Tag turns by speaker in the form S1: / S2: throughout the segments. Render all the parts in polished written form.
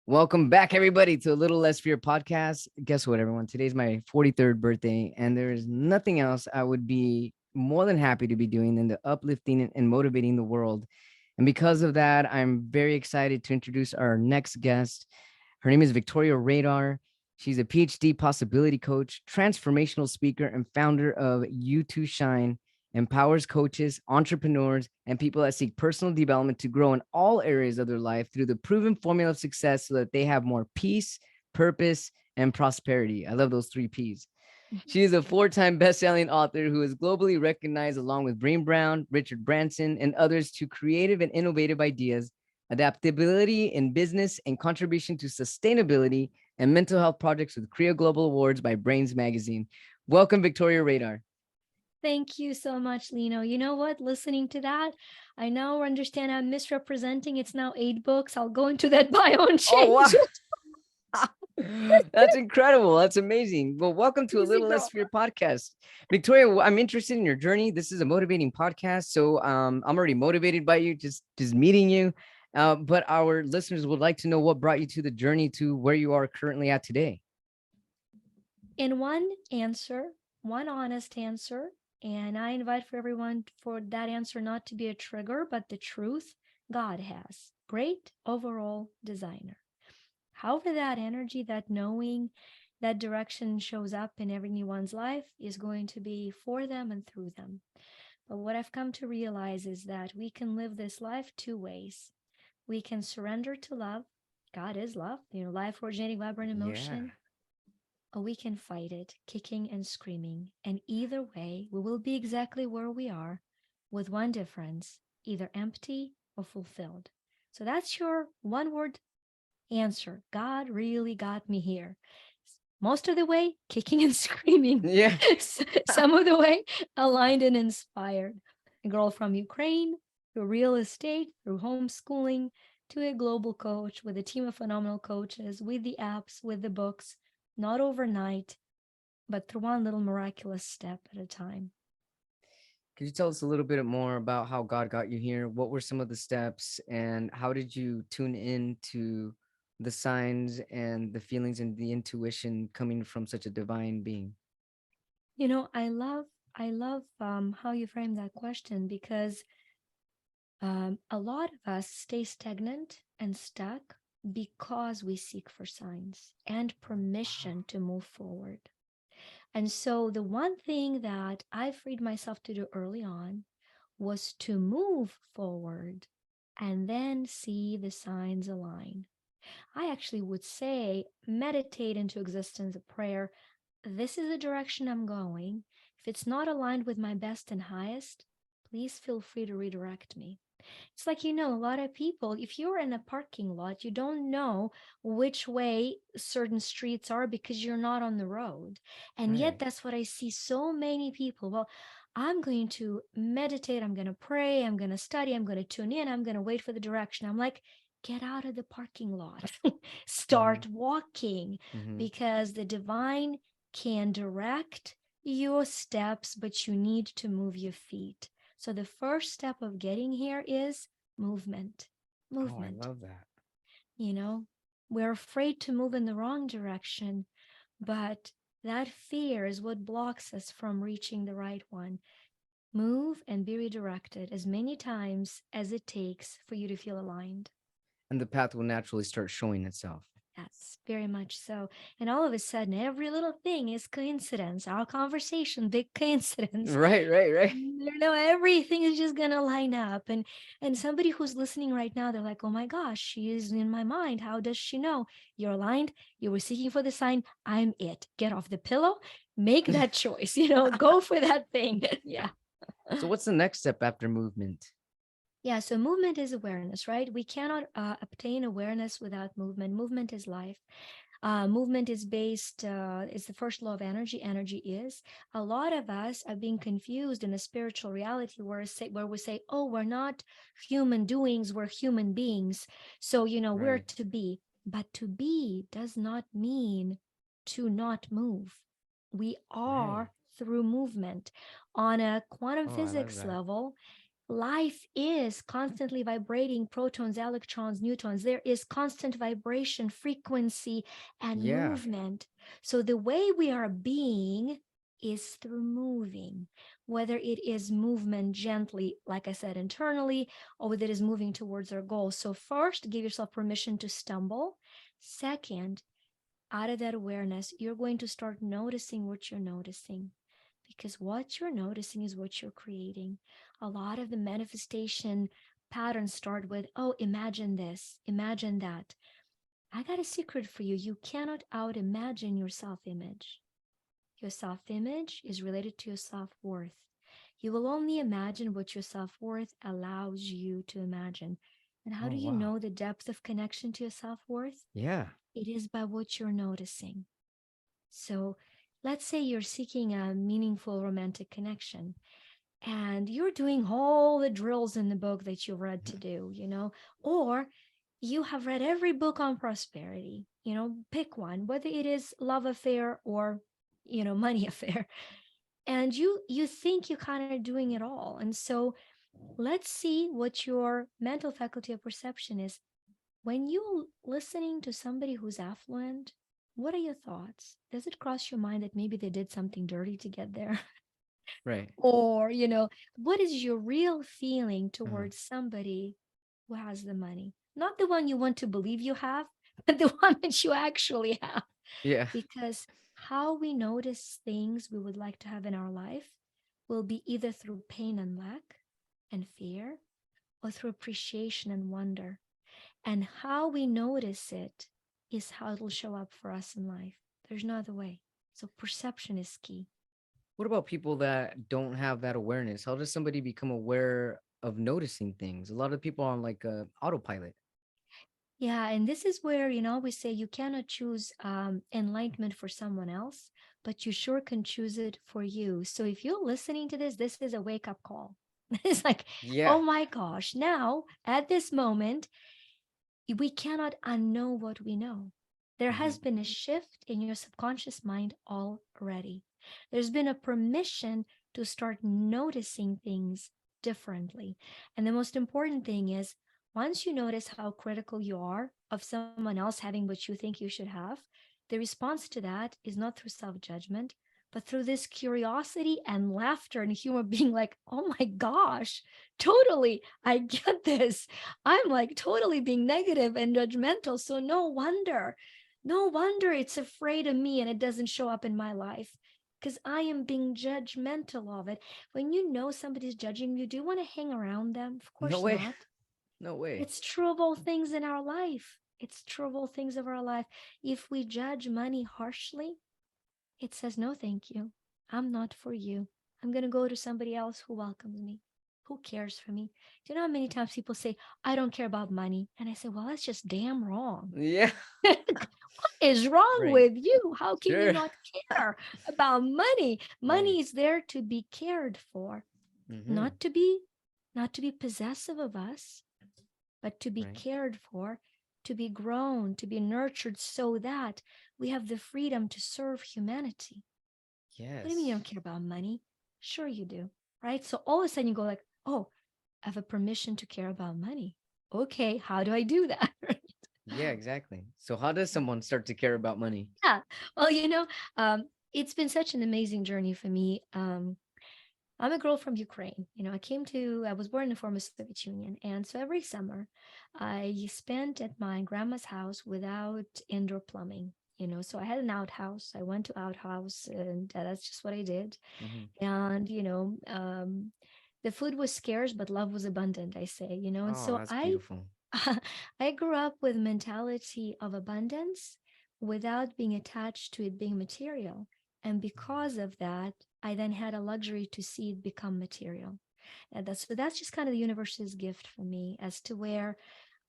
S1: Welcome back, everybody, to a Little Less Fear podcast. Guess what, everyone? Today's my 43rd birthday, and there is nothing else I would be more than happy to be doing than the uplifting and motivating the world. And because of that, I'm very excited to introduce our next guest. Her name is Victoria Rader. She's a Ph.D. possibility coach, transformational speaker, and founder of You2 Shine, empowers coaches, entrepreneurs, and people that seek personal development to grow in all areas of their life through the proven formula of success so that they have more peace, purpose, and prosperity. I love those 3 P's. She is a 4-time best-selling author who is globally recognized along with Brene Brown, Richard Branson, and others to creative and innovative ideas, adaptability in business, and contribution to sustainability and mental health projects with CREA Global Awards by Brainz Magazine. Welcome, Victoria Rader.
S2: Thank you so much, Lino. You know what? Listening to that, I now understand I'm misrepresenting. It's now 8 books. I'll go into that bio and change it.
S1: That's incredible. That's amazing. Well, welcome to a
S2: Easy
S1: Little Less
S2: girl.
S1: Fear podcast. Victoria, I'm interested in your journey. This is a motivating podcast. So I'm already motivated by you, just meeting you. But our listeners would like to know what brought you to the journey to where you are currently at today.
S2: In one honest answer, and I invite for everyone for that answer not to be a trigger, but the truth. God has great overall designer. However, that energy, that knowing, that direction shows up in everyone's life is going to be for them and through them. But what I've come to realize is that we can live this life 2 ways. We can surrender to love. God is love, life originating, vibrant emotion. Or we can fight it, kicking and screaming. And either way, we will be exactly where we are, with one difference, either empty or fulfilled. So that's your one word answer. God really got me here. Most of the way, kicking and screaming.
S1: Yeah.
S2: Some of the way, aligned and inspired. A girl from Ukraine, through real estate, through homeschooling, to a global coach with a team of phenomenal coaches, with the apps, with the books, not overnight, but through one little miraculous step at a time.
S1: Could you tell us a little bit more about how God got you here? What were some of the steps, and how did you tune in to the signs and the feelings and the intuition coming from such a divine being?
S2: I love how you frame that question, because a lot of us stay stagnant and stuck because we seek for signs and permission to move forward. And so the one thing that I freed myself to do early on was to move forward and then see the signs align. I actually would say meditate into existence, a prayer. This is the direction I'm going. If it's not aligned with my best and highest, please feel free to redirect me. It's like, a lot of people, if you're in a parking lot, you don't know which way certain streets are because you're not on the road. And yet,
S1: Right.
S2: that's what I see so many people. Well, I'm going to meditate, I'm going to pray, I'm going to study, I'm going to tune in, I'm going to wait for the direction. I'm like, get out of the parking lot, start walking,
S1: Mm-hmm.
S2: because the divine can direct your steps, but you need to move your feet. So the first step of getting here is movement.
S1: Oh, I
S2: Movement.
S1: love that.
S2: You know, we're afraid to move in the wrong direction, but that fear is what blocks us from reaching the right one. Move and be redirected as many times as it takes for you to feel aligned.
S1: And the path will naturally start showing itself.
S2: Yes, very much so. And all of a sudden, every little thing is coincidence. Our conversation, big coincidence.
S1: Right.
S2: Everything is just gonna line up. And somebody who's listening right now, they're like, oh my gosh, she is in my mind. How does she know? You're aligned. You were seeking for the sign. I'm it. Get off the pillow. Make that choice. Go for that thing. Yeah.
S1: So what's the next step after movement?
S2: Yeah, so movement is awareness, right? We cannot obtain awareness without movement. Movement is life. Movement is based, it's the first law of energy. Energy is. A lot of us are being confused in a spiritual reality where we say, oh, we're not human doings, we're human beings. So, we're
S1: Right.
S2: to be. But to be does not mean to not move. We
S1: Right.
S2: are through movement. On a quantum
S1: Oh, I love
S2: physics
S1: that.
S2: level, life is constantly vibrating protons, electrons, neutrons. There is constant vibration, frequency, and
S1: Yeah.
S2: movement. So the way we are being is through moving, whether it is movement gently, like I said, internally, or whether it is moving towards our goal. So, first, give yourself permission to stumble. Second, out of that awareness, you're going to start noticing what you're noticing, because what you're noticing is what you're creating. A lot of the manifestation patterns start with, oh, imagine this, imagine that. I got a secret for you. You cannot out imagine your self image. Your self image is related to your self worth. You will only imagine what your self worth allows you to imagine. And how
S1: Oh,
S2: do you
S1: wow.
S2: know the depth of connection to your self worth?
S1: Yeah.
S2: It is by what you're noticing. So let's say you're seeking a meaningful romantic connection and you're doing all the drills in the book that you read to do, or you have read every book on prosperity, pick one, whether it is love affair or, money affair. And you think you're kind of doing it all. And so let's see what your mental faculty of perception is. When you listening to somebody who's affluent, what are your thoughts? Does it cross your mind that maybe they did something dirty to get there?
S1: Right.
S2: Or, what is your real feeling
S1: Uh-huh.
S2: towards somebody who has the money? Not the one you want to believe you have, but the one that you actually have.
S1: Yeah.
S2: Because how we notice things we would like to have in our life will be either through pain and lack and fear, or through appreciation and wonder. And how we notice it is how it'll show up for us in life. There's no other way. So perception is key.
S1: What about people that don't have that awareness? How does somebody become aware of noticing things? A lot of people are on like autopilot.
S2: Yeah, and this is where, we say you cannot choose enlightenment for someone else, but you sure can choose it for you. So if you're listening to this is a wake up call. It's like,
S1: Yeah.
S2: oh my gosh, now at this moment, we cannot unknow what we know. There
S1: Hmm.
S2: has been a shift in your subconscious mind already. There's been a permission to start noticing things differently. And the most important thing is, once you notice how critical you are of someone else having what you think you should have, the response to that is not through self judgment, but through this curiosity and laughter and humor, being like, oh my gosh, totally, I get this. I'm like totally being negative and judgmental. So no wonder it's afraid of me and it doesn't show up in my life, because I am being judgmental of it. When you know somebody's judging you, do you want to hang around them? Of
S1: No
S2: course
S1: way.
S2: not.
S1: No way.
S2: It's true of all things in our life. It's true of all things of our life. If we judge money harshly, it says, no, thank you. I'm not for you. I'm going to go to somebody else who welcomes me, who cares for me. Do you know how many times people say, I don't care about money? And I say, well, that's just damn wrong.
S1: Yeah.
S2: What is wrong
S1: Right.
S2: with you? How can you
S1: Sure.
S2: not care about money?
S1: Right.
S2: Money is there to be cared for,
S1: Hmm.
S2: not to be not to be possessive of us, but to be
S1: Right.
S2: cared for, to be grown, to be nurtured so that we have the freedom to serve humanity. What do you mean you
S1: Yes.
S2: don't care about money? Sure you do, right? So all of a sudden you go like, oh, I have a permission to care about money. Okay, how do I do that?
S1: Yeah, exactly. So how does someone start to care about money?
S2: Yeah. Well, it's been such an amazing journey for me. I'm a girl from Ukraine. I was born in the former Soviet Union. And so every summer I spent at my grandma's house without indoor plumbing. So I had an outhouse. I went to outhouse and that's just what I did.
S1: Hmm.
S2: And, the food was scarce, but love was abundant, I say, and
S1: Oh,
S2: so
S1: that's
S2: I
S1: beautiful.
S2: I grew up with mentality of abundance without being attached to it being material. And because of that, I then had a luxury to see it become material. And that's just kind of the universe's gift for me, as to where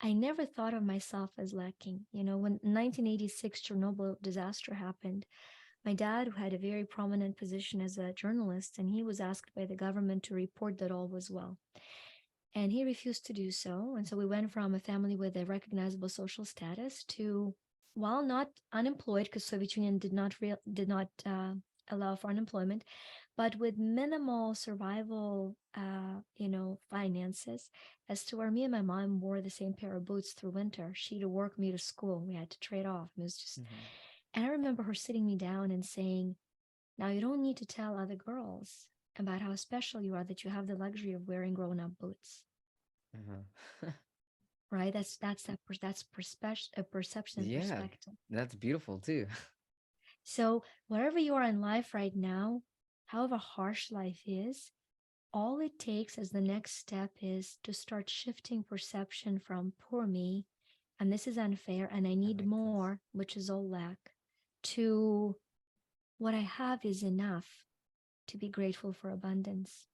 S2: I never thought of myself as lacking. When 1986 Chernobyl disaster happened, my dad, who had a very prominent position as a journalist, and he was asked by the government to report that all was well, and he refused to do so. And so we went from a family with a recognizable social status to, while not unemployed, because Soviet Union did not allow for unemployment, but with minimal survival, finances, as to where me and my mom wore the same pair of boots through winter. She to work, me to school. We had to trade off. It was just,
S1: Mhm.
S2: and I remember her sitting me down and saying, now you don't need to tell other girls about how special you are that you have the luxury of wearing grown-up boots.
S1: Uh-huh.
S2: Right? That's a perception and
S1: Yeah,
S2: perspective.
S1: that's beautiful too.
S2: So wherever you are in life right now, however harsh life is, all it takes as the next step is to start shifting perception from poor me, and this is unfair, and I
S1: I
S2: need
S1: like this.
S2: more, which is all lack, to what I have is enough, to be grateful for abundance.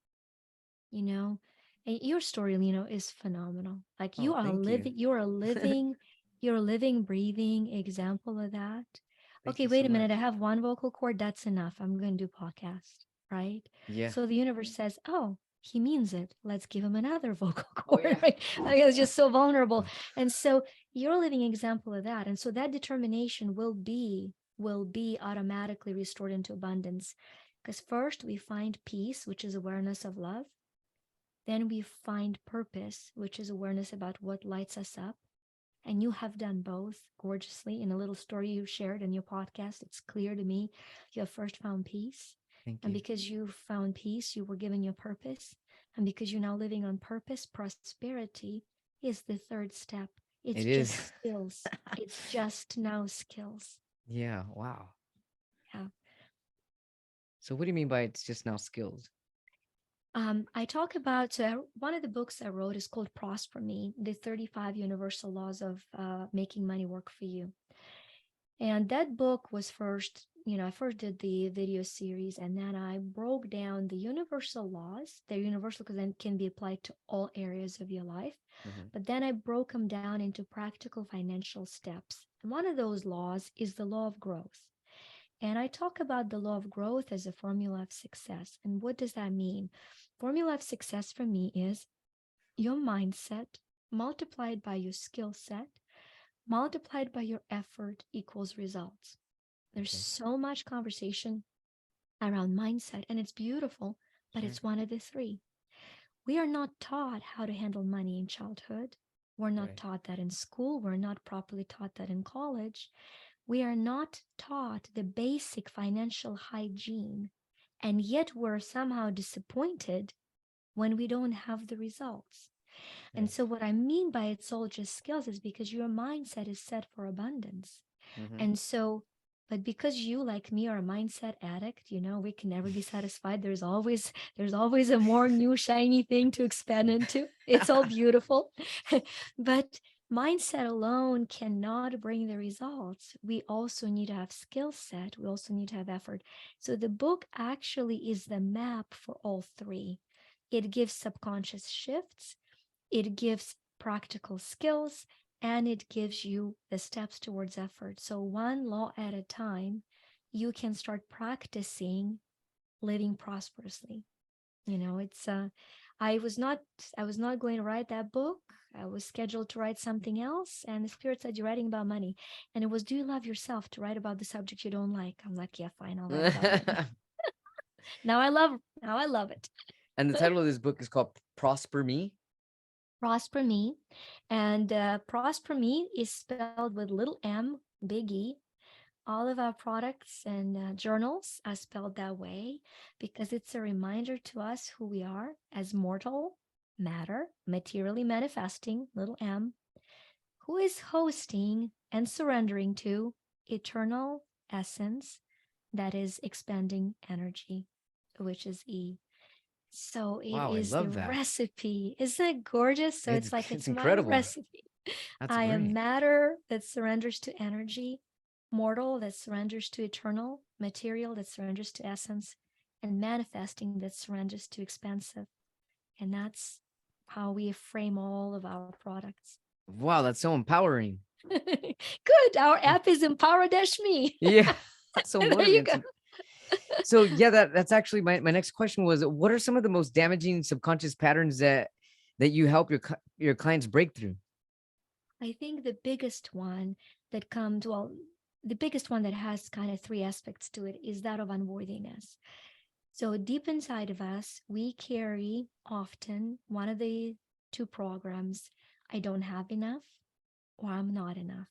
S2: you know and your story, is phenomenal. Like,
S1: Oh, thank you.
S2: you're a living, breathing example of that.
S1: Thank
S2: Okay,
S1: you so
S2: wait a minute, I
S1: much.
S2: have one vocal cord, that's enough, I'm going to do podcast, right?
S1: Yeah.
S2: So the universe says, oh, he means it, let's give him another vocal
S1: Oh
S2: cord,
S1: yeah.
S2: right? Like, it's just so vulnerable. And so you're a living example of that, and so that determination will be automatically restored into abundance, because first we find peace, which is awareness of love. Then we find purpose, which is awareness about what lights us up. And you have done both gorgeously in a little story you shared in your podcast. It's clear to me you have first found peace.
S1: Thank
S2: And
S1: you.
S2: because you found peace, you were given your purpose. And because you're now living on purpose, prosperity is the third step. It's
S1: It is.
S2: just skills. It's just now skills.
S1: Yeah. Wow.
S2: Yeah.
S1: So what do you mean by it's just now skills?
S2: I talk about, one of the books I wrote is called Prosper Me, the 35 Universal Laws of Making Money Work for You. And that book was first, I first did the video series, and then I broke down the universal laws. They're universal because they can be applied to all areas of your life.
S1: Hmm.
S2: But then I broke them down into practical financial steps. And one of those laws is the law of growth. And I talk about the law of growth as a formula of success. And what does that mean? Formula of success for me is your mindset multiplied by your skill set, multiplied by your effort equals results. There's
S1: Okay.
S2: so much conversation around mindset, and it's beautiful, but
S1: Sure.
S2: it's one of the three. We are not taught how to handle money in childhood. We're not
S1: Right.
S2: taught that in school. We're not properly taught that in college. We are not taught the basic financial hygiene, and yet we're somehow disappointed when we don't have the results. And
S1: Right.
S2: so, what I mean by it's all just skills is because your mindset is set for abundance.
S1: Hmm.
S2: And so, but because you, like me, are a mindset addict, we can never be satisfied. There's always a more new shiny thing to expand into. It's all beautiful. But mindset alone cannot bring the results. We also need to have skill set. We also need to have effort. So the book actually is the map for all three. It gives subconscious shifts, it gives practical skills, and it gives you the steps towards effort. So one law at a time, you can start practicing living prosperously. It's I was not going to write that book. I was scheduled to write something else, and the spirit said, you're writing about money. And it was, do you love yourself to write about the subject you don't like? I'm like, yeah, fine, I'll write about money. Now I love it.
S1: And the title of this book is called Prosper Me.
S2: Prosper Me. And Prosper Me is spelled with little m, big E. All of our products and journals are spelled that way because it's a reminder to us who we are as mortal matter, materially manifesting, little m, who is hosting and surrendering to eternal essence that is expanding energy, which is E. So it
S1: Wow, I
S2: is the
S1: love that.
S2: recipe. Isn't it gorgeous? So
S1: It's
S2: it's like
S1: it's
S2: it's my
S1: incredible.
S2: recipe.
S1: That's
S2: I am
S1: great.
S2: matter that surrenders to energy, mortal that surrenders to eternal, material that surrenders to essence, and manifesting that surrenders to expansive. And that's how we frame all of our products.
S1: Wow, that's so empowering.
S2: Good. Our app is Empower-me.
S1: Yeah, that's so
S2: There you
S1: motivating
S2: go.
S1: to me. So yeah, that's actually my next question was, what are some of the most damaging subconscious patterns that you help your clients break through?
S2: I think the biggest one that has kind of three aspects to it is that of unworthiness. So deep inside of us, we carry often one of the two programs: I don't have enough or I'm not enough.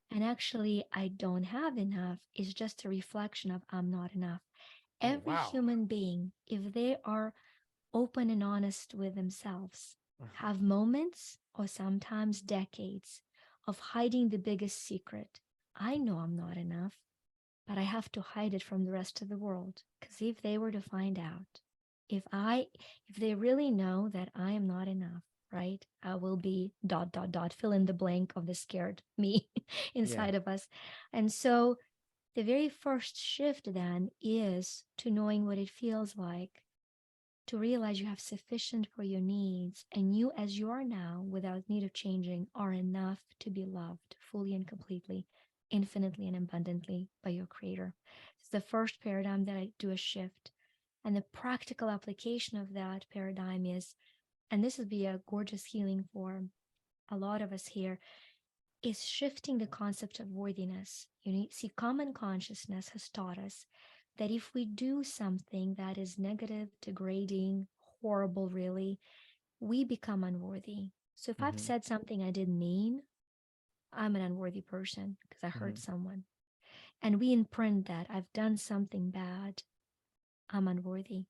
S2: And actually, I don't have enough is just a reflection of I'm not enough.
S1: Oh,
S2: Every
S1: wow.
S2: human being, if they are open and honest with themselves, have moments or sometimes decades of hiding the biggest secret. I know I'm not enough, but I have to hide it from the rest of the world. Because if they were to find out, if I, if they really know that I am not enough, right? I will be dot, dot, dot, fill in the blank of the scared me
S1: Yeah.
S2: inside of us. And so the very first shift then is to knowing what it feels like to realize you have sufficient for your needs, and you as you are now without need of changing are enough to be loved fully and completely, infinitely and abundantly by your creator. It's the first paradigm that I do a shift, and the practical application of that paradigm is, and this would be a gorgeous healing for a lot of us here, is shifting the concept of worthiness. You need, see, common consciousness has taught us that if we do something that is negative, degrading, horrible, really, we become unworthy. So if I've
S1: Mm-hmm.
S2: said something I didn't mean, I'm an unworthy person because I
S1: Mm-hmm.
S2: hurt someone. And we imprint that I've done something bad, I'm unworthy.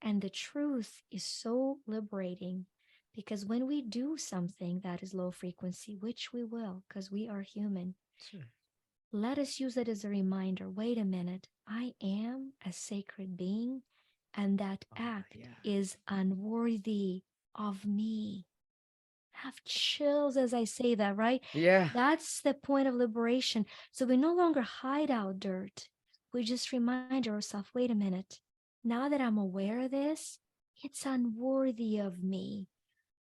S2: And the truth is so liberating because when we do something that is low frequency, which we will because we are human,
S1: Sure.
S2: let us use it as a reminder. Wait a minute, I am a sacred being, and that
S1: Oh,
S2: act
S1: yeah.
S2: is unworthy of me. Have chills as I say that, right?
S1: Yeah.
S2: That's the point of liberation. So we no longer hide our dirt. We just remind ourselves, wait a minute. Now that I'm aware of this, it's unworthy of me.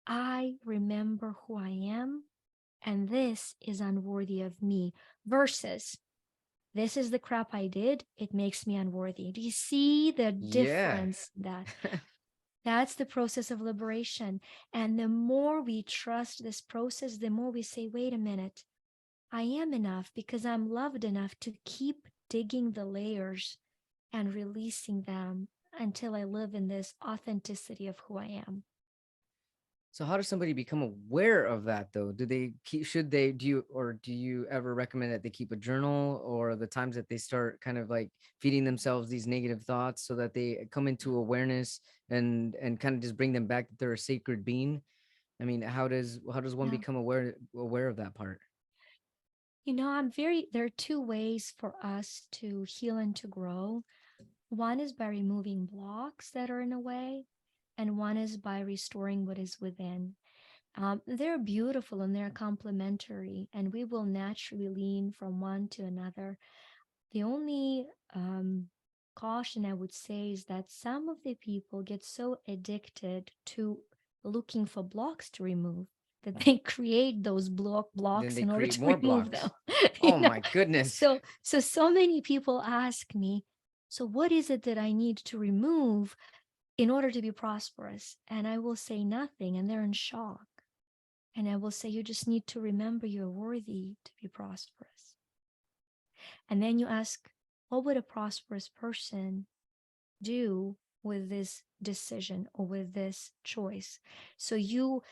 S2: I remember who I am, and this is unworthy of me. Versus, this is the crap I did. It makes me unworthy. Do you see the
S1: Yeah.
S2: difference that that's the process of liberation? And the more we trust this process, the more we say, wait a minute, I am enough because I'm loved enough to keep digging the layers and releasing them until I live in this authenticity of who I am.
S1: So how does somebody become aware of that though? Do they keep, should they, do you, or do you ever recommend that they keep a journal, or the times that they start kind of like feeding themselves these negative thoughts so that they come into awareness and kind of just bring them back that they're a sacred being? I mean, how does one
S2: Yeah.
S1: become aware of that part?
S2: There are two ways for us to heal and to grow. One is by removing blocks that are in a way, and one is by restoring what is within. They're beautiful and they're complementary, and we will naturally lean from one to another. The only caution I would say is that some of the people get so addicted to looking for blocks to remove that they create those
S1: Then
S2: blocks
S1: they
S2: in order
S1: create
S2: to
S1: more
S2: remove them.
S1: blocks.
S2: you
S1: Oh
S2: know,
S1: my goodness.
S2: so many people ask me, so what is it that I need to remove in order to be prosperous? And I will say nothing, and they're in shock. And I will say, you just need to remember you're worthy to be prosperous. And then you ask, what would a prosperous person do with this decision or with this choice? So you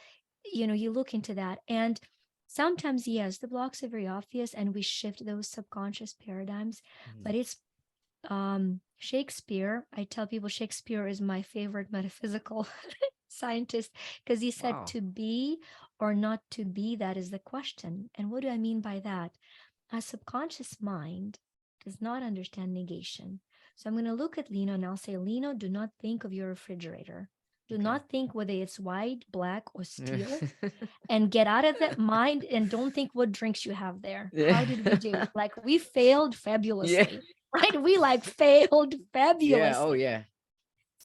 S2: look into that. And sometimes, yes, the blocks are very obvious and we shift those subconscious paradigms,
S1: Mhm.
S2: but it's Shakespeare. I tell people Shakespeare is my favorite metaphysical scientist because he said
S1: Wow.
S2: to be or not to be, that is the question. And what do I mean by that? Our subconscious mind does not understand negation. So I'm going to look at Lino and I'll say, Lino, do not think of your refrigerator. Do
S1: Okay.
S2: not think whether it's white, black, or steel, and get out of that mind and don't think what drinks you have there.
S1: Yeah.
S2: How did we do? Like we failed
S1: Yeah.
S2: fabulously, right? We like failed
S1: Yeah. Oh
S2: fabulously.
S1: yeah.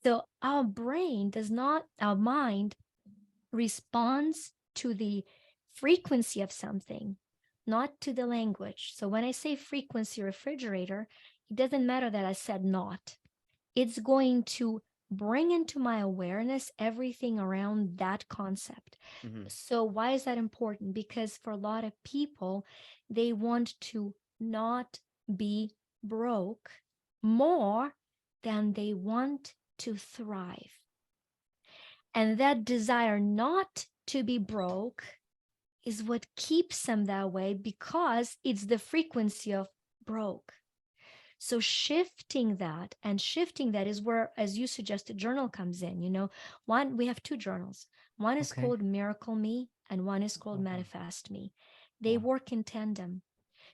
S2: So our mind responds to the frequency of something, not to the language. So when I say frequency refrigerator, it doesn't matter that I said not. It's going to bring into my awareness everything around that concept.
S1: Hmm.
S2: So why is that important? Because for a lot of people, they want to not be broke more then they want to thrive. And that desire not to be broke is what keeps them that way, because it's the frequency of broke. So shifting that is where, as you suggested, journal comes in. One, we have two journals. One is
S1: Okay.
S2: called Miracle Me, and one is
S1: Oh,
S2: called
S1: wow.
S2: Manifest Me. They
S1: Wow.
S2: work in tandem.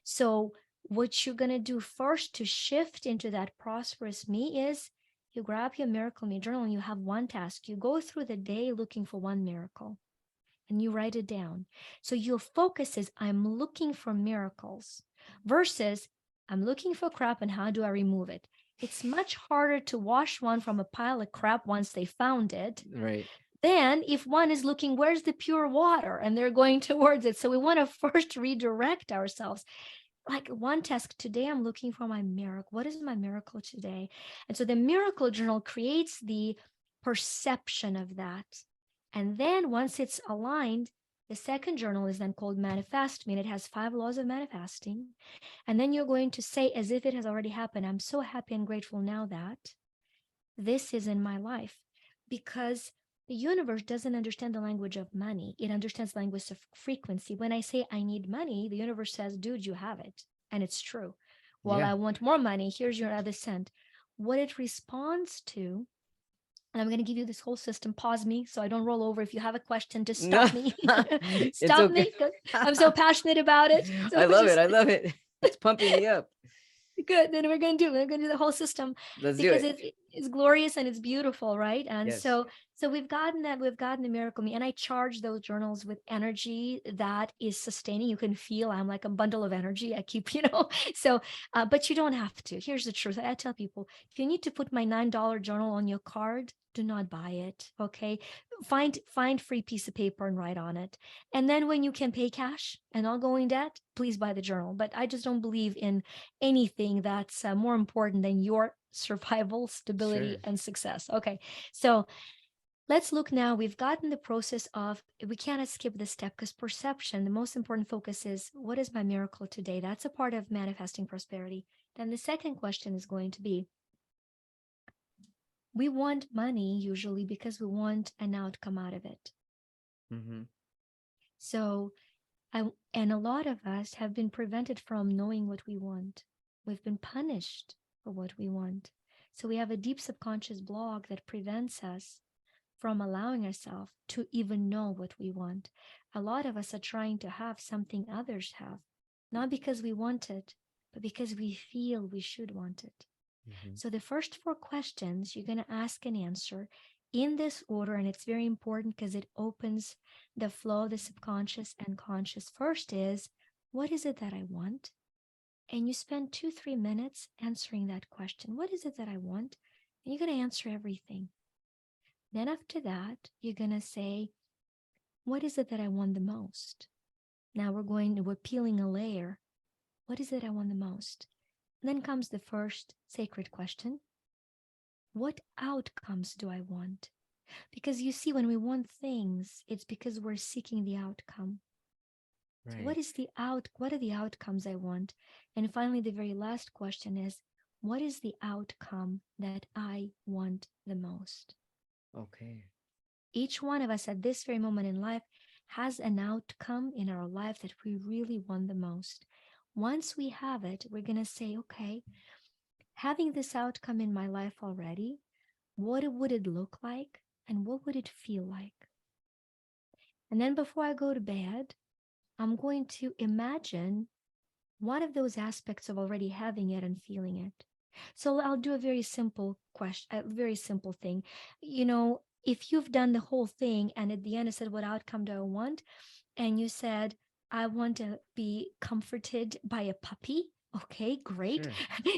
S2: So what you're going to do first to shift into that prosperous me is you grab your Miracle Me journal and you have one task. You go through the day looking for one miracle and you write it down. So your focus is, I'm looking for miracles, versus I'm looking for crap and how do I remove it? It's much harder to wash one from a pile of crap once they found it
S1: Right.
S2: than if one is looking, where's the pure water? And they're going towards it. So we want to first redirect ourselves. Like one task today, I'm looking for my miracle. What is my miracle today? And so the miracle journal creates the perception of that. And then once it's aligned, the second journal is then called Manifest Me. And it has 5 laws of manifesting. And then you're going to say, as if it has already happened, I'm so happy and grateful now that this is in my life. Because the universe doesn't understand the language of money. It understands the language of frequency. When I say I need money, the universe says, dude, you have it. And it's true. Well,
S1: Yeah.
S2: I want more money. Here's your other cent. What it responds to, and I'm going to give you this whole system. Pause me so I don't roll over. If you have a question, just
S1: No,
S2: stop me.
S1: it's
S2: Stop
S1: okay.
S2: me, 'cause I'm so passionate about it. So
S1: I love it.
S2: just
S1: I love it. It's pumping me up.
S2: good. Then we're gonna do the whole system,
S1: Let's do
S2: because
S1: it.
S2: it's glorious and it's beautiful, right? And
S1: Yes.
S2: so we've gotten the Miracle Me, and I charge those journals with energy that is sustaining. You can feel I'm like a bundle of energy. I keep, so but you don't have to. Here's the truth. I tell people, if you need to put my $9 journal on your card, do not buy it. Okay. Find free piece of paper and write on it. And then when you can pay cash and not go in debt, please buy the journal. But I just don't believe in anything that's more important than your survival, stability,
S1: Sure.
S2: and success. Okay, so let's look now. We've gotten the process of, we can't skip this step, because perception, the most important focus is, what is my miracle today? That's a part of manifesting prosperity. Then the second question is going to be, we want money usually because we want an outcome out of it.
S1: Mm-hmm.
S2: So and a lot of us have been prevented from knowing what we want. We've been punished for what we want. So we have a deep subconscious block that prevents us from allowing ourselves to even know what we want. A lot of us are trying to have something others have, not because we want it, but because we feel we should want it.
S1: Mm-hmm.
S2: So the first 4 questions you're going to ask and answer in this order, and it's very important because it opens the flow of the subconscious and conscious. First is, what is it that I want? And you spend 2-3 minutes answering that question. What is it that I want? And you're going to answer everything. Then after that, you're going to say, what is it that I want the most? Now we're peeling a layer. What is it I want the most? And then comes the first sacred question. What outcomes do I want? Because you see, when we want things, it's because we're seeking the outcome. So
S1: Right.
S2: what are the outcomes I want? And finally, the very last question is, what is the outcome that I want the most?
S1: Okay.
S2: Each one of us at this very moment in life has an outcome in our life that we really want the most. Once we have it, we're going to say, okay, having this outcome in my life already, what would it look like and what would it feel like? And then before I go to bed, I'm going to imagine one of those aspects of already having it and feeling it. So I'll do a very simple question, a very simple thing. If you've done the whole thing and at the end I said, what outcome do I want? And you said, I want to be comforted by a puppy. Okay, great.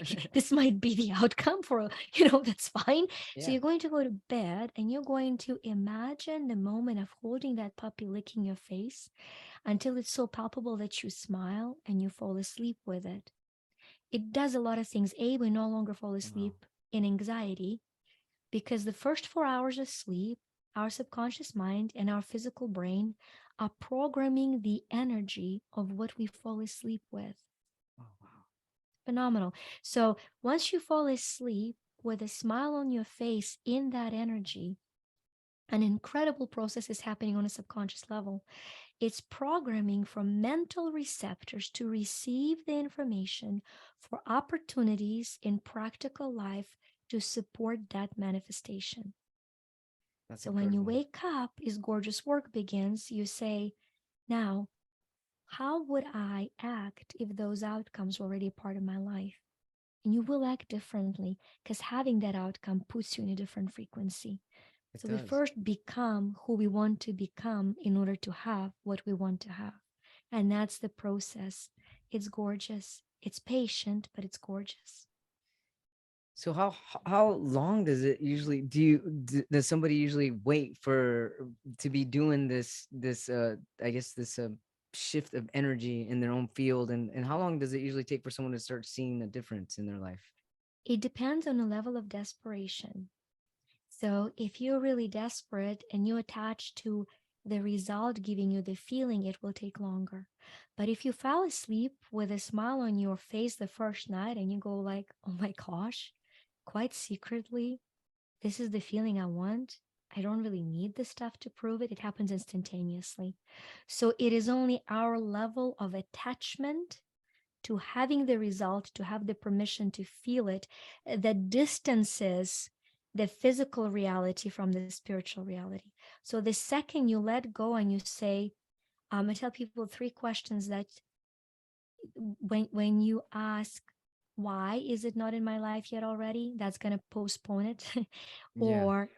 S1: Sure.
S2: This might be the outcome for, that's fine. So
S1: Yeah.
S2: you're going to go to bed and you're going to imagine the moment of holding that puppy licking your face until it's so palpable that you smile and you fall asleep with it. It does a lot of things. A, we no longer fall
S1: Wow.
S2: asleep in anxiety, because the first 4 hours of sleep, our subconscious mind and our physical brain are programming the energy of what we fall asleep with.
S1: Oh, wow.
S2: Phenomenal. So once you fall asleep, with a smile on your face in that energy, an incredible process is happening on a subconscious level. It's programming from mental receptors to receive the information for opportunities in practical life to support that manifestation.
S1: That's
S2: So when you
S1: incredible.
S2: wake up, is gorgeous work begins. You say, now, how would I act if those outcomes were already a part of my life? And you will act differently because having that outcome puts you in a different frequency.
S1: It
S2: So we
S1: does.
S2: first become who we want to become in order to have what we want to have. And that's the process. It's gorgeous. It's patient, but it's gorgeous.
S1: So how long does it usually does somebody usually wait for to be doing this I guess this shift of energy in their own field, and how long does it usually take for someone to start seeing a difference in their life?
S2: It depends on the level of desperation. So if you're really desperate and you attach to the result giving you the feeling, it will take longer. But if you fall asleep with a smile on your face the first night and you go like, oh my gosh, quite secretly, this is the feeling I want. I don't really need the stuff to prove it. It happens instantaneously. So it is only our level of attachment to having the result, to have the permission to feel it, that distances the physical reality from the spiritual reality. So the second you let go and you say, I tell people three questions that when you ask, why is it not in my life yet already? That's going to postpone it.
S1: Yeah.
S2: Or,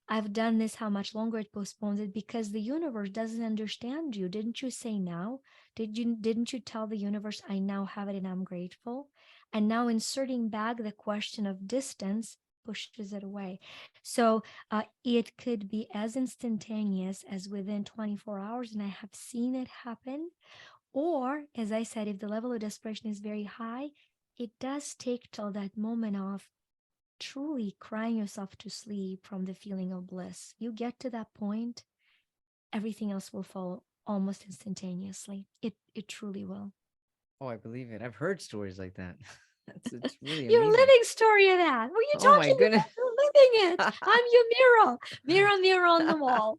S2: I've done this, how much longer it postpones it? Because the universe doesn't understand you. Didn't you say now? Didn't you tell the universe, I now have it and I'm grateful? And now inserting back the question of distance pushes it away. So it could be as instantaneous as within 24 hours. And I have seen it happen. Or, as I said, if the level of desperation is very high, it does take till that moment of truly crying yourself to sleep from the feeling of bliss. You get to that point, everything else will follow almost instantaneously. It truly will.
S1: Oh, I believe it. I've heard stories like that. It's really
S2: Your
S1: amazing.
S2: living story of that. What are you
S1: Oh my
S2: talking
S1: goodness.
S2: about? You're living it. I'm your mirror. Mirror, mirror on the wall.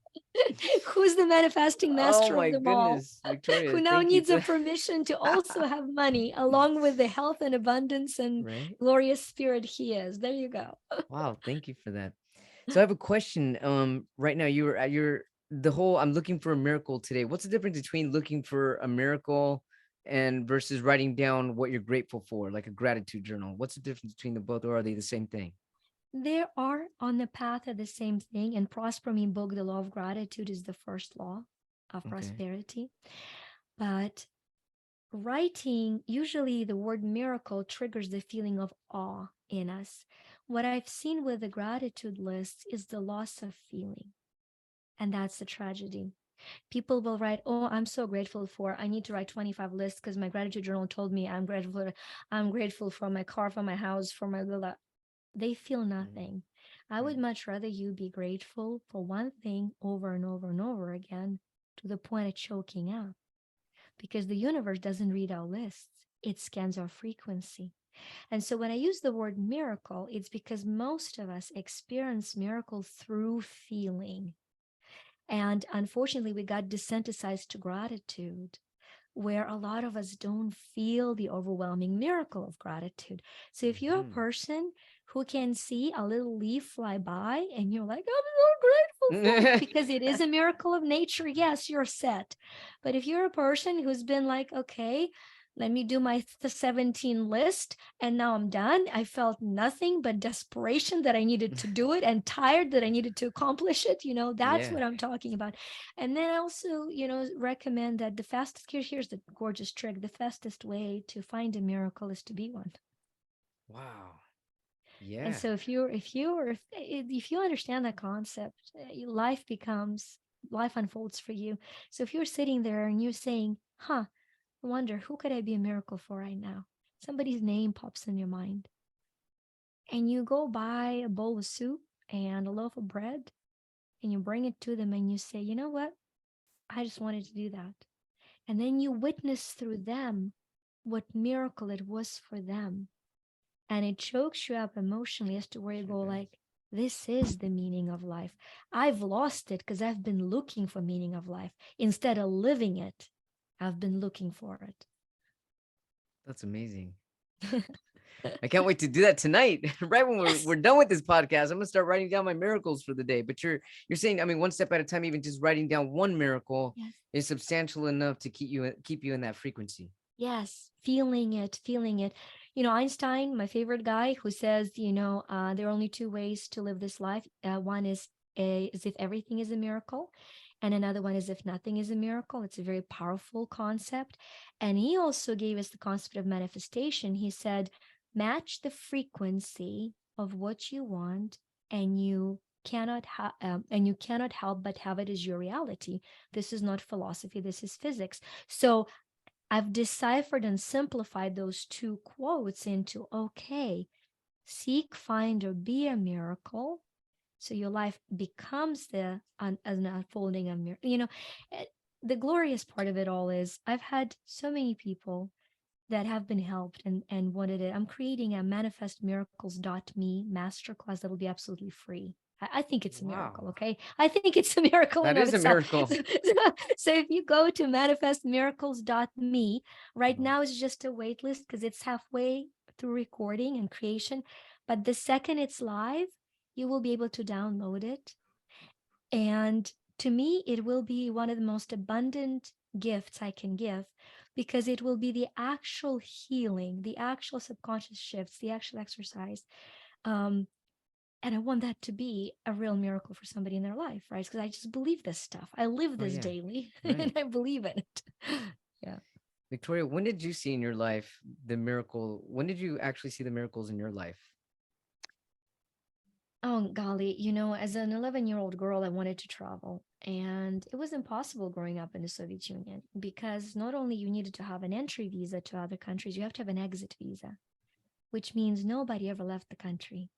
S2: Who's the manifesting
S1: Oh
S2: master of
S1: my
S2: them all?
S1: goodness, Victoria,
S2: Who now
S1: thank you
S2: needs
S1: for
S2: a
S1: that.
S2: permission to also have money along with the health and abundance and
S1: Right?
S2: glorious spirit he is. There you go.
S1: Wow, thank you for that. So I have a question. Right now you were at your the whole I'm looking for a miracle today. What's the difference between looking for a miracle and versus writing down what you're grateful for, like a gratitude journal? What's the difference between the both, or are they the same thing?
S2: They are on the path of the same thing. And Prosper Me book, The Law of Gratitude, is the first law of
S1: Okay.
S2: prosperity. But writing, usually the word miracle triggers the feeling of awe in us. What I've seen with the gratitude list is the loss of feeling. And that's the tragedy. People will write, oh, I'm so grateful for, I need to write 25 lists because my gratitude journal told me I'm grateful for my car, for my house, for my villa. They feel
S1: Mm,
S2: nothing. I would
S1: right.
S2: much rather you be grateful for one thing over and over and over again to the point of choking out, because the universe doesn't read our lists, it scans our frequency. And so when I use the word miracle, it's because most of us experience miracle through feeling. And unfortunately, we got desensitized to gratitude, where a lot of us don't feel the overwhelming miracle of gratitude. So if you're a
S1: Mhm.
S2: person who can see a little leaf fly by and you're like, I'm so grateful for it because it is a miracle of nature, yes, you're set. But if you're a person who's been like, okay, let me do my 17 list and now I'm done. I felt nothing but desperation that I needed to do it and tired that I needed to accomplish it. That's
S1: Yeah.
S2: what I'm talking about. And then I also, recommend that the fastest, here's the gorgeous trick. The fastest way to find a miracle is to be one.
S1: Wow.
S2: And
S1: Yeah.
S2: so if you understand that concept, life unfolds for you. So if you're sitting there and you're saying, I wonder who could I be a miracle for right now? Somebody's name pops in your mind. And you go buy a bowl of soup and a loaf of bread and you bring it to them and you say, you know what? I just wanted to do that. And then you witness through them what miracle it was for them. and it chokes you up emotionally as to where you
S1: Sure
S2: go
S1: does.
S2: like, this is the meaning of life. I've lost it because I've been looking for meaning of life instead of living it. I've been looking for
S1: That's amazing.
S2: it.
S1: I can't wait to do that tonight. Right when we're
S2: Yes.
S1: done with this podcast, I'm gonna start writing down my miracles for the day. But you're saying, I mean, one step at a time, even just writing down one miracle
S2: Yes.
S1: is substantial enough to keep you in that frequency.
S2: Yes, feeling it, feeling it. Einstein, my favorite guy, who says, there are only two ways to live this life. One is if everything is a miracle, and another one is if nothing is a miracle. It's a very powerful concept. And he also gave us the concept of manifestation. He said, match the frequency of what you want, and you cannot help but have it as your reality. This is not philosophy. This is physics. So I've deciphered and simplified those two quotes into okay, seek, find, or be a miracle. So your life becomes an unfolding of miracle. Eh, the glorious part of it all is I've had so many people that have been helped and wanted it. I'm creating a manifestmiracles.me masterclass that'll be absolutely free. I think it's a miracle,
S1: Wow,
S2: okay? I think it's a miracle in
S1: that
S2: of
S1: is a
S2: itself.
S1: miracle.
S2: So if you go to manifestmiracles.me, right
S1: Uh-huh.
S2: now it's just a wait list because it's halfway through recording and creation. But the second it's live, you will be able to download it. And to me, it will be one of the most abundant gifts I can give because it will be the actual healing, the actual subconscious shifts, the actual exercise. Um, and I want that to be a real miracle for somebody in their life, right? Because I just believe this stuff. I live
S1: Oh
S2: this
S1: yeah,
S2: daily and
S1: right.
S2: I believe in it. Yeah.
S1: Victoria, when did you see in your life the miracle? When did you actually see the miracles in your life?
S2: Oh, golly, as an 11-year-old girl, I wanted to travel. And it was impossible growing up in the Soviet Union because not only you needed to have an entry visa to other countries, you have to have an exit visa, which means nobody ever left the country.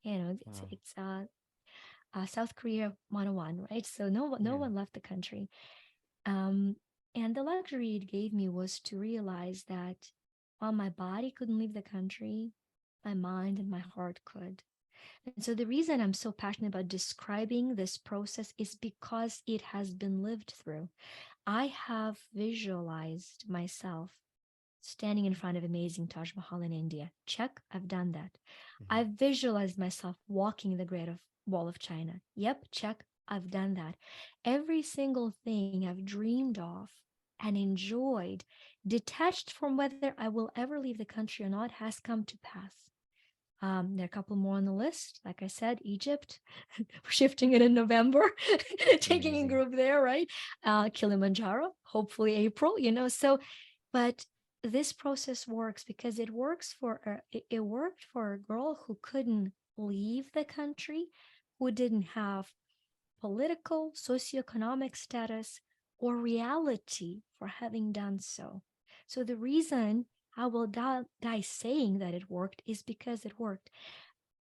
S2: It's
S1: Wow.
S2: South Korea 101, right? So no
S1: Yeah.
S2: one left the country. Um, and the luxury it gave me was to realize that while my body couldn't leave the country, my mind and my heart could. And so the reason I'm so passionate about describing this process is because it has been lived through. I have visualized myself standing in front of amazing Taj Mahal in India. Check, I've done that.
S1: Mhm.
S2: I've visualized myself walking the Wall of China. Yep, check, I've done that. Every single thing I've dreamed of and enjoyed, detached from whether I will ever leave the country or not, has come to pass. There are a couple more on the list. Like I said, Egypt, we're shifting it in November, taking a
S1: Amazing.
S2: group there, right? Kilimanjaro, hopefully April, So, but this process works because it worked for a girl who couldn't leave the country, who didn't have political, socioeconomic status, or reality for having done so. So the reason I will die saying that it worked is because it worked.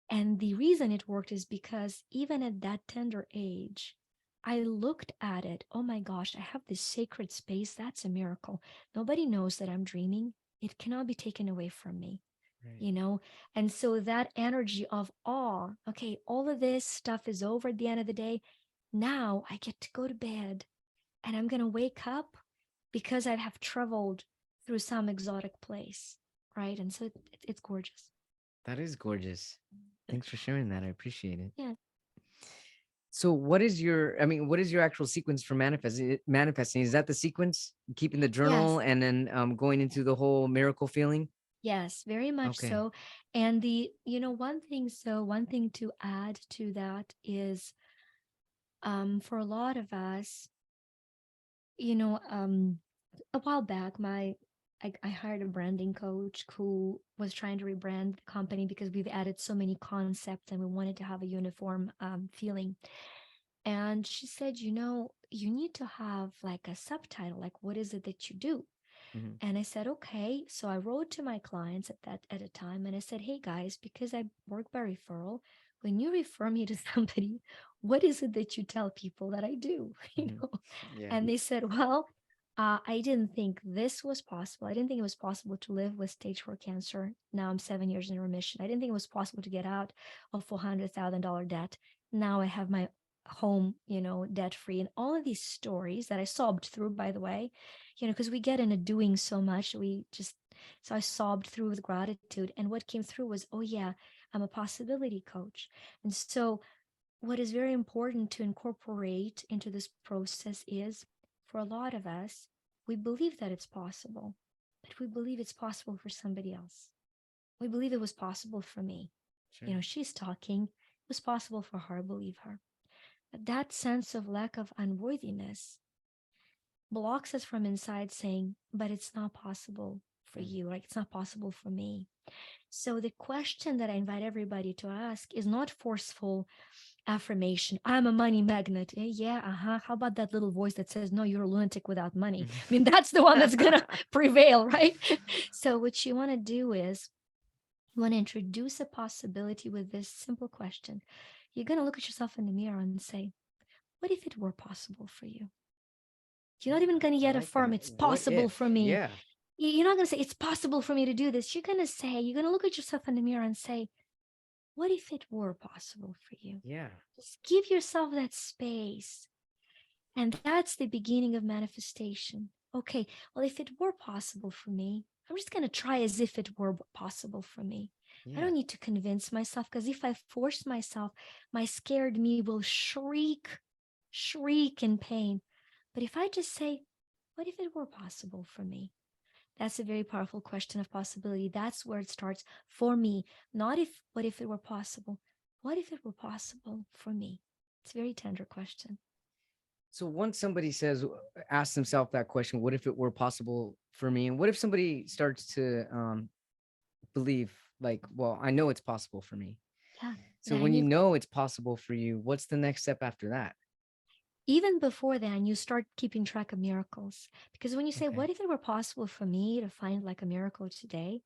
S2: And the reason it worked is because even at that tender age, I looked at it. Oh my gosh, I have this sacred space. That's a miracle. Nobody knows that I'm dreaming. It cannot be taken away from me,
S1: Right.
S2: you know? And so that energy of awe, okay, all of this stuff is over at the end of the day. Now I get to go to bed and I'm going to wake up because I have traveled through some exotic place, right? And so it's gorgeous.
S1: That is gorgeous. Thanks for sharing that. I appreciate it.
S2: Yeah.
S1: So what is your actual sequence for manifesting? Is that the sequence? Keeping the journal
S2: Yes.
S1: and then going into the whole miracle feeling?
S2: Yes, very much
S1: Okay.
S2: so. And one thing to add to that is for a lot of us, you know, a while back, I hired a branding coach who was trying to rebrand the company because we've added so many concepts and we wanted to have a uniform feeling. And she said, you need to have like a subtitle, like what is it that you do?
S1: Mhm.
S2: And I said, okay. So I wrote to my clients at a time and I said, hey guys, because I work by referral, when you refer me to somebody, what is it that you tell people that I do?
S1: Mhm. Yeah.
S2: And they said, well, I didn't think this was possible. I didn't think it was possible to live with stage 4 cancer. Now I'm 7 years in remission. I didn't think it was possible to get out of $400,000 debt. Now I have my home, debt free. And all of these stories that I sobbed through, by the way, because we get into doing so much, so I sobbed through with gratitude. And what came through was, oh, yeah, I'm a possibility coach. And so, what is very important to incorporate into this process is, for a lot of us, we believe that it's possible, but we believe it's possible for somebody else. We believe it was possible for me.
S1: Sure.
S2: She's talking, it was possible for her, believe her. But that sense of lack of unworthiness blocks us from inside saying, but it's not possible for
S1: Mm.
S2: you, like it's not possible for me. So the question that I invite everybody to ask is not forceful affirmation. I'm a money magnet. Yeah, How about that little voice that says, no, you're a lunatic without money? I mean, that's the one that's going to prevail, right? So what you want to do is you want to introduce a possibility with this simple question. You're going to look at yourself in the mirror and say, what if it were possible for you? You're not even going to
S1: I
S2: yet
S1: like
S2: affirm
S1: that.
S2: it's
S1: What
S2: possible
S1: if?
S2: for me.
S1: Yeah.
S2: You're not going to say it's possible for me to do this. You're going to look at yourself in the mirror and say, what if it were possible for you?
S1: Yeah.
S2: Just give yourself that space. And that's the beginning of manifestation. Okay, well, if it were possible for me, I'm just going to try as if it were possible for me. I
S1: Yeah.
S2: don't need to convince myself, because if I force myself, my scared me will shriek in pain. But if I just say, what if it were possible for me? That's a very powerful question of possibility. That's where it starts for me. Not what if it were possible? What if it were possible for me? It's a very tender question.
S1: So once somebody asks themselves that question, what if it were possible for me? And what if somebody starts to believe, like, well, I know it's possible for me.
S2: Yeah.
S1: So when
S2: Then
S1: you
S2: you
S1: know it's possible for you, what's the next step after that?
S2: even before then, you start keeping track of miracles. Because when you say,
S1: Okay.
S2: what if it were possible for me to find like a miracle today?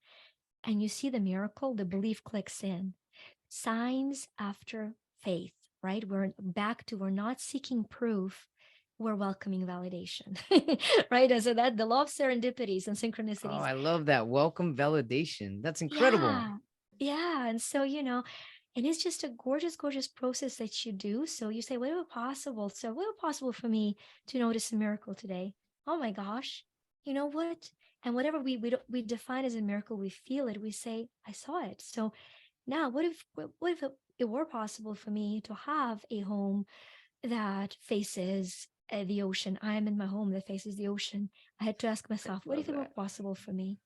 S2: And you see the miracle, the belief clicks in. Signs after faith, right? We're not seeking proof, we're welcoming validation, right? And so that the law of serendipities and
S1: Oh,
S2: synchronicities.
S1: I love that. Welcome validation. That's incredible.
S2: Yeah. Yeah. And so, and it's just a gorgeous, gorgeous process that you do. So you say, what if possible? So what if possible for me to notice a miracle today? Oh my gosh. You know what? And whatever we define as a miracle, we feel it. We say, I saw it. So now, what if it were possible for me to have a home that faces the ocean? I am in my home that faces the ocean. I had to ask myself, what
S1: Love
S2: if it were
S1: that.
S2: possible for me?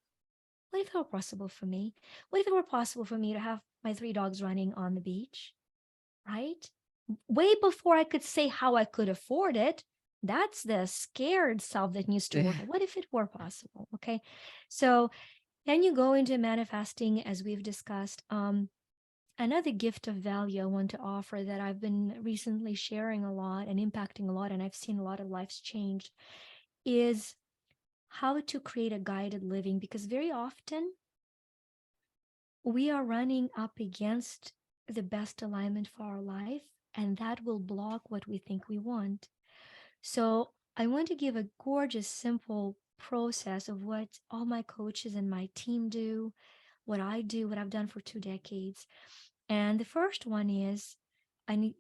S2: What if it were possible for me? What if it were possible for me to have my 3 dogs running on the beach? Right? Way before I could say how I could afford it. That's the scared self that needs to work. What if it were possible? Okay. So then you go into manifesting, as we've discussed. Another gift of value I want to offer that I've been recently sharing a lot and impacting a lot, and I've seen a lot of lives changed, is how to create a guided living. Because very often we are running up against the best alignment for our life, and that will block what we think we want. So I want to give a gorgeous, simple process of what all my coaches and my team do, what I do, what I've done for 2 decades. And the first one is,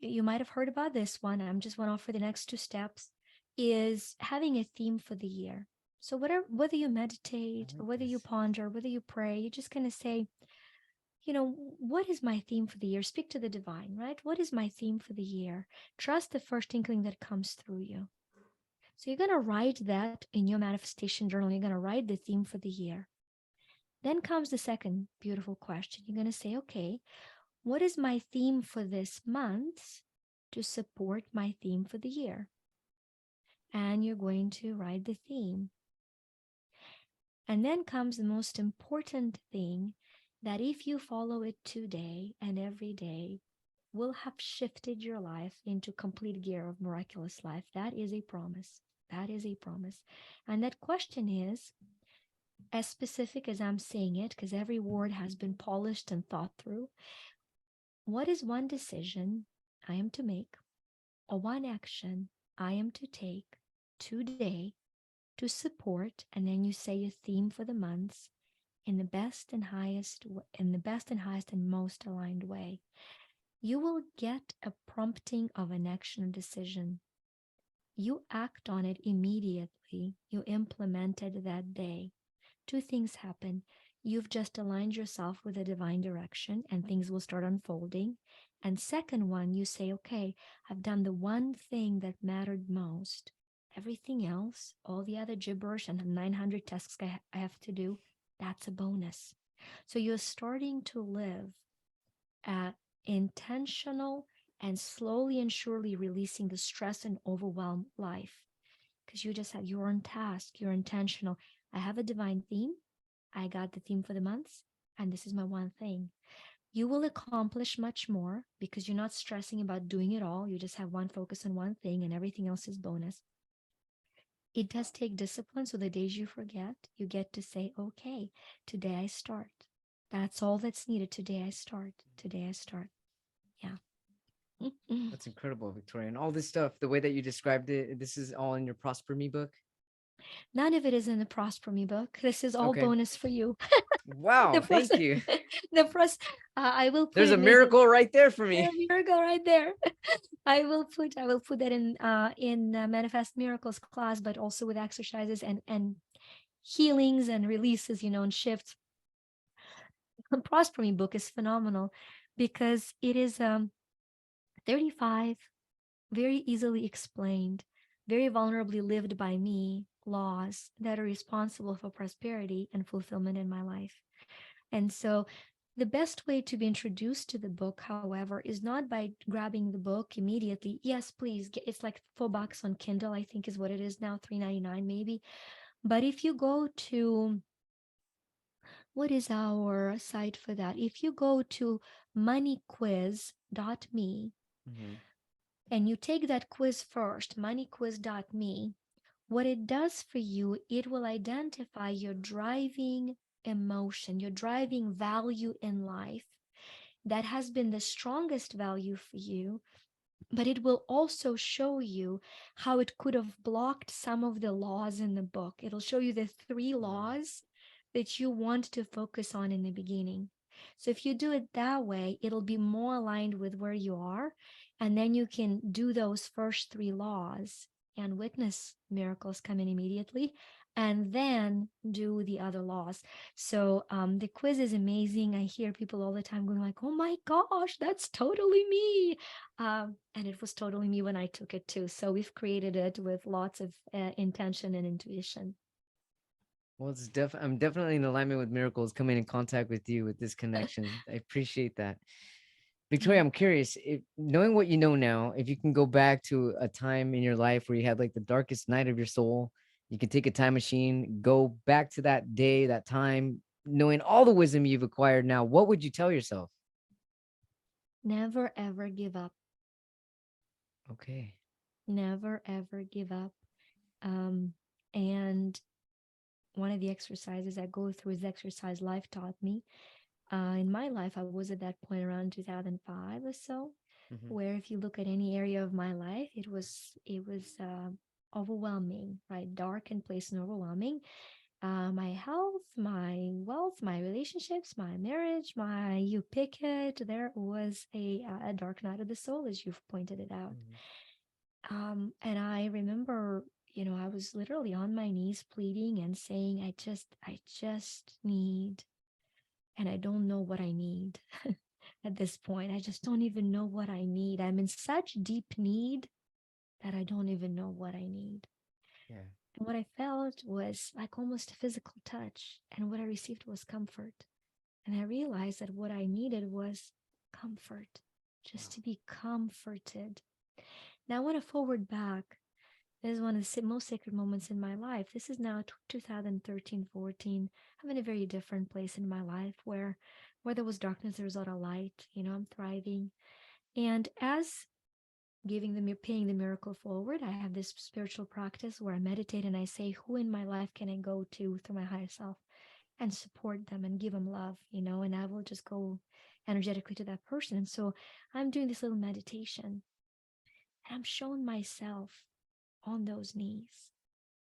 S2: you might have heard about this one. I'm just going to offer the next 2 steps, is having a theme for the year. So whether you
S1: I
S2: meditate or
S1: like
S2: whether you
S1: this.
S2: ponder, whether you pray, you're just going to say, what is my theme for the year? Speak to the divine, right? What is my theme for the year? Trust the first inkling that comes through you. So you're going to write that in your manifestation journal. You're going to write the theme for the year. Then comes the second beautiful question. You're going to say, okay, what is my theme for this month to support my theme for the year? And you're going to write the theme. And then comes the most important thing, that if you follow it today and every day, will have shifted your life into complete gear of miraculous life. That is a promise. That is a promise. And that question is as specific as I'm saying it, because every word has been polished and thought through. What is one decision I am to make, or one action I am to take today to support, and then you say a theme for the months in the best and highest and most aligned way. You will get a prompting of an action or decision. You act on it immediately. You implement it that day. Two things happen. You've just aligned yourself with a divine direction and things will start unfolding. And second one, you say, okay, I've done the one thing that mattered most. Everything else, all the other gibberish and the 900 tasks I have to do, that's a bonus. So you're starting to live at intentional and slowly and surely releasing the stress and overwhelm life. Because you just have, you're on task, you're intentional. I have a divine theme. I got the theme for the months, and this is my one thing. You will accomplish much more because you're not stressing about doing it all. You just have one focus on one thing, and everything else is bonus. It does take discipline. So the days you forget, you get to say, okay, today I start. That's all that's needed. Today I start. Today I start. Yeah.
S1: That's incredible, Victoria. And all this stuff, the way that you described it, this is all in your Prosper Me book.
S2: None of it is in the Prosper Me book. This is all
S1: Okay.
S2: bonus for you.
S1: Wow.
S2: the first,
S1: Thank you.
S2: the first, I will put
S1: There's a
S2: it maybe
S1: miracle right there for
S2: a
S1: me.
S2: miracle right there. I will put that in Manifest Miracles class, but also with exercises and healings and releases, and shifts. The Prosper Me book is phenomenal because it is 35 very easily explained, very vulnerably lived by me laws that are responsible for prosperity and fulfillment in my life. And so the best way to be introduced to the book, however, is not by grabbing the book immediately. Yes, please. It's like $4 on Kindle, I think is what it is now, $3.99 maybe. But if you go to, what is our site for that? If you go to moneyquiz.me,
S1: Mm-hmm.
S2: and you take that quiz first, moneyquiz.me, what it does for you, it will identify your driving emotion, your driving value in life that has been the strongest value for you, but it will also show you how it could have blocked some of the laws in the book. It'll show you the 3 laws that you want to focus on in the beginning. So if you do it that way, it'll be more aligned with where you are. And then you can do those first 3 laws and witness miracles come in immediately, and then do the other laws. So the quiz is amazing. I hear people all the time going like, oh my gosh, that's totally me. And it was totally me when I took it too. So we've created it with lots of intention and intuition.
S1: Well, I'm definitely in alignment with miracles coming in contact with you with this connection. I appreciate that. Victoria,
S2: Yeah.
S1: I'm curious, if knowing what you know now, if you can go back to a time in your life where you had like the darkest night of your soul, you can take a time machine, go back to that day, that time, knowing all the wisdom you've acquired now, what would you tell yourself?
S2: Never ever give up.
S1: Okay.
S2: Never ever give up. Um, and one of the exercises I go through is exercise life taught me. In my life, I was at that point around 2005 or so,
S1: Mm-hmm.
S2: where if you look at any area of my life, it was overwhelming, right? Dark and place and overwhelming. My health, my wealth, my relationships, my marriage, my you pick it. There was a dark night of the soul, as you've pointed it out.
S1: Mm-hmm.
S2: And I remember, I was literally on my knees pleading and saying, I just need, and I don't know what I need at this point. I just don't even know what I need. I'm in such deep need that I don't even know what I need.
S1: Yeah.
S2: And what I felt was like almost a physical touch. And what I received was comfort. And I realized that what I needed was comfort,
S1: Wow.
S2: just to be comforted. Now I want to forward back. This is one of the most sacred moments in my life. This is now 2013, 14. I'm in a very different place in my life where there was darkness, there was a lot of light. I'm thriving. And as paying the miracle forward, I have this spiritual practice where I meditate and I say, who in my life can I go to through my higher self and support them and give them love, and I will just go energetically to that person. And so I'm doing this little meditation and I'm showing myself on those knees.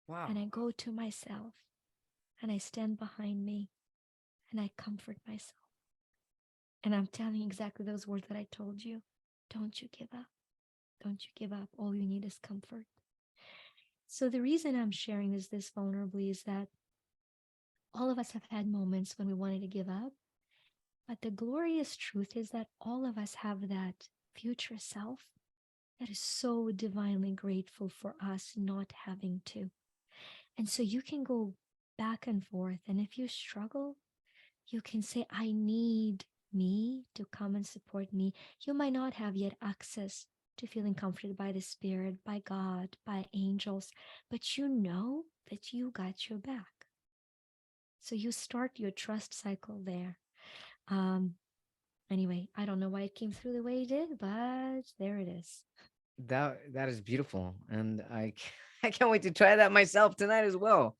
S1: Wow.
S2: And I go to myself and I stand behind me and I comfort myself. And I'm telling you exactly those words that I told you. Don't you give up. Don't you give up. All you need is comfort. So the reason I'm sharing this vulnerably is that all of us have had moments when we wanted to give up. But the glorious truth is that all of us have that future self that is so divinely grateful for us not having to. And so you can go back and forth. And if you struggle, you can say, I need me to come and support me. You might not have yet access to feeling comforted by the Spirit, by God, by angels, but you know that you got your back. So you start your trust cycle there. Anyway, I don't know why it came through the way it did, but there it is.
S1: That is beautiful, and I can't wait to try that myself tonight as well.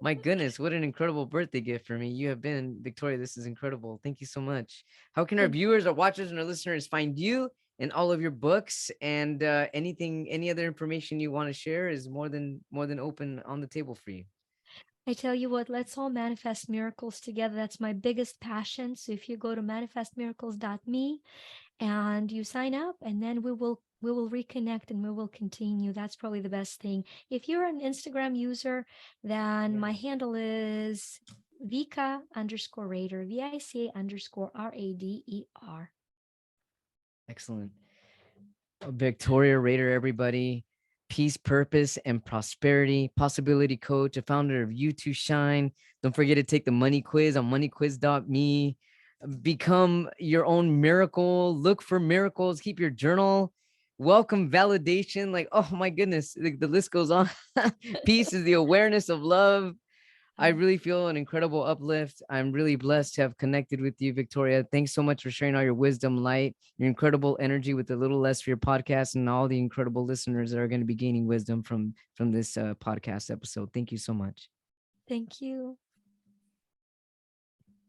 S1: My goodness, what an incredible birthday gift for me you have been, Victoria. This is incredible. Thank you so much. How can our
S2: Thank
S1: viewers, our watchers, and our listeners find you and all of your books and any other information you want to share is more than open on the table for you.
S2: I tell you what, let's all manifest miracles together. That's my biggest passion. So if you go to manifestmiracles.me and you sign up, and then we will reconnect and we will continue. That's probably the best thing. If you're an Instagram user, then
S1: Yeah.
S2: my handle is Vika_Rader, VICA_RADER.
S1: Excellent. Victoria Rader, everybody. Peace, purpose, and prosperity. Possibility coach, a founder of You to Shine. Don't forget to take the money quiz on moneyquiz.me. Become your own miracle. Look for miracles. Keep your journal. Welcome validation. Like, oh my goodness, the list goes on. Peace is the awareness of love. I really feel an incredible uplift. I'm really blessed to have connected with you, Victoria. Thanks so much for sharing all your wisdom, light, your incredible energy with a little less for your podcast, and all the incredible listeners that are going to be gaining wisdom from this podcast episode. Thank you so much.
S2: Thank you.